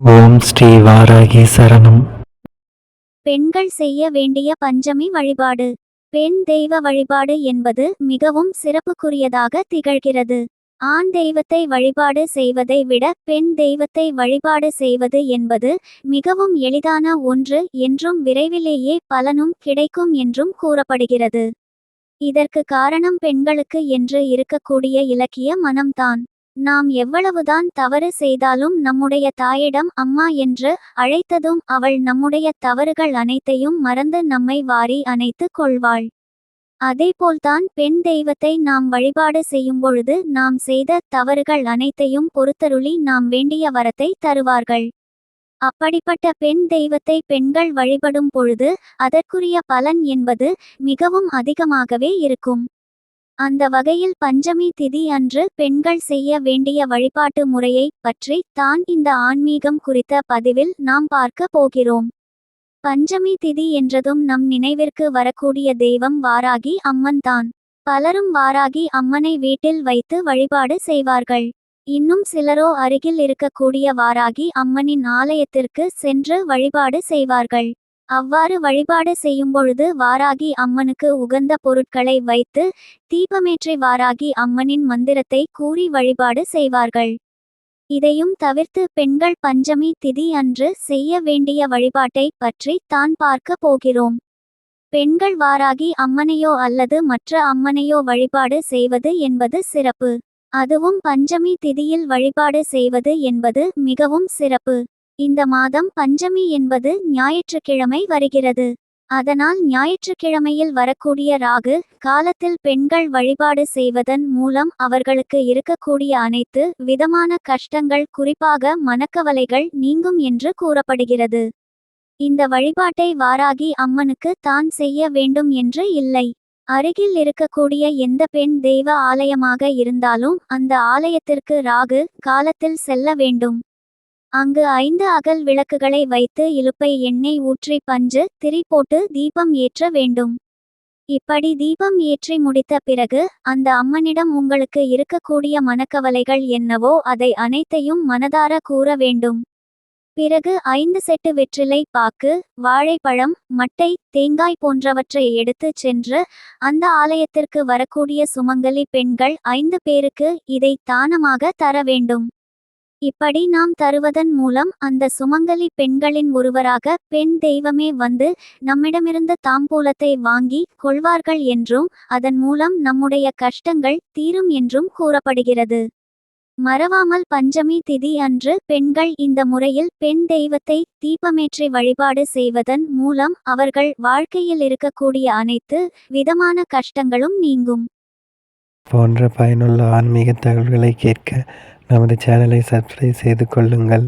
ஓம் ஸ்ரீ வாராகி சரணம். பெண்கள் செய்ய வேண்டிய பஞ்சமி வழிபாடு. பெண் தெய்வ வழிபாடு என்பது மிகவும் சிறப்புக்குரியதாக திகழ்கிறது. ஆண் தெய்வத்தை வழிபாடு செய்வதை விட பெண் தெய்வத்தை வழிபாடு செய்வது என்பது மிகவும் எளிதான ஒன்று என்றும் விரைவிலேயே பலனும் கிடைக்கும் என்றும் கூறப்படுகிறது. இதற்கு காரணம் பெண்களுக்கு என்று இருக்கக்கூடிய இலக்கிய மனம்தான். நாம் எவ்வளவுதான் தவறு செய்தாலும் நம்முடைய தாயிடம் அம்மா என்று அழைத்ததும் அவள் நம்முடைய தவறுகள் அனைத்தையும் மறந்து நம்மை வாரி அணைத்து கொள்வாள். அதேபோல்தான் பெண் தெய்வத்தை நாம் வழிபாடு செய்யும்பொழுது நாம் செய்த தவறுகள் அனைத்தையும் பொறுத்தருளி நாம் வேண்டிய வரத்தை தருவார்கள். அப்படிப்பட்ட பெண் தெய்வத்தை பெண்கள் வழிபடும் பொழுது அதற்குரிய பலன் என்பது மிகவும் அதிகமாகவே இருக்கும். அந்த வகையில் பஞ்சமி திதி அன்று பெண்கள் செய்ய வேண்டிய வழிபாட்டு முறையை பற்றி தான் இந்த ஆன்மீகம் குறித்த பதிவில் நாம் பார்க்க போகிறோம். பஞ்சமி திதி என்றதும் நம் நினைவிற்கு வரக்கூடிய தெய்வம் வாராகி அம்மன் தான். பலரும் வாராகி அம்மனை வீட்டில் வைத்து வழிபாடு செய்வார்கள். இன்னும் சிலரோ அருகில் இருக்கக்கூடிய வாராகி அம்மனின் ஆலயத்திற்கு சென்று வழிபாடு செய்வார்கள். அவ்வாறு வழிபாடு செய்யும்பொழுது வாராகி அம்மனுக்கு உகந்த பொருட்களை வைத்து தீபமேற்றி வாராகி அம்மனின் மந்திரத்தை கூறி வழிபாடு செய்வார்கள். இதையும் தவிர்த்து பெண்கள் பஞ்சமி திதி அன்று செய்ய வேண்டிய வழிபாட்டை பற்றி தான் பார்க்க போகிறோம். பெண்கள் வாராகி அம்மனையோ அல்லது மற்ற அம்மனையோ வழிபாடு செய்வது என்பது சிறப்பு. அதுவும் பஞ்சமி திதியில் வழிபாடு செய்வது என்பது மிகவும் சிறப்பு. இந்த மாதம் பஞ்சமி என்பது ஞாயிற்றுக்கிழமை வருகிறது. அதனால் ஞாயிற்றுக்கிழமையில் வரக்கூடிய ராகு காலத்தில் பெண்கள் வழிபாடு செய்வதன் மூலம் அவர்களுக்கு இருக்கக்கூடிய அனைத்து விதமான கஷ்டங்கள், குறிப்பாக மனக்கவலைகள் நீங்கும் என்று கூறப்படுகிறது. இந்த வழிபாட்டை வாராகி அம்மனுக்கு தான் செய்ய வேண்டும் என்று இல்லை. அருகில் இருக்கக்கூடிய எந்த பெண் தெய்வ ஆலயமாக இருந்தாலும் அந்த ஆலயத்திற்கு ராகு காலத்தில் செல்ல வேண்டும். அங்கு 5 அகல் விளக்குகளை வைத்து இலுப்பை எண்ணெய் ஊற்றி பஞ்சு திரி போட்டு தீபம் ஏற்ற வேண்டும். இப்படி தீபம் ஏற்றி முடித்த பிறகு அந்த அம்மனிடம் உங்களுக்கு இருக்கக்கூடிய மனக்கவலைகள் என்னவோ அதை அனைத்தையும் மனதார கூற வேண்டும். பிறகு 5 செட்டு வெற்றிலை பாக்கு, வாழைப்பழம், மட்டை, தேங்காய் போன்றவற்றை எடுத்துச் சென்று அந்த ஆலயத்திற்கு வரக்கூடிய சுமங்கலி பெண்கள் 5 பேருக்கு இதை தானமாக தர வேண்டும். இப்படி நாம் தருவதன் மூலம் அந்த சுமங்கலி பெண்களின் ஒருவராக பெண் தெய்வமே வந்து நம்மிடமிருந்து தாம்பூலத்தை வாங்கி கொள்வார்கள் என்றும் அதன் மூலம் நம்முடைய கஷ்டங்கள் தீரும் என்றும் கூறப்படுகிறது. மறவாமல் பஞ்சமி திதி அன்று பெண்கள் இந்த முறையில் பெண் தெய்வத்தை தீபமேற்றி வழிபாடு செய்வதன் மூலம் அவர்கள் வாழ்க்கையில் இருக்கக்கூடிய அனைத்து விதமான கஷ்டங்களும் நீங்கும். போன்ற பயனுள்ள ஆன்மீக தகவல்களை கேட்க நமது சேனலை சப்ஸ்கிரைப் செய்து கொள்ளுங்கள்.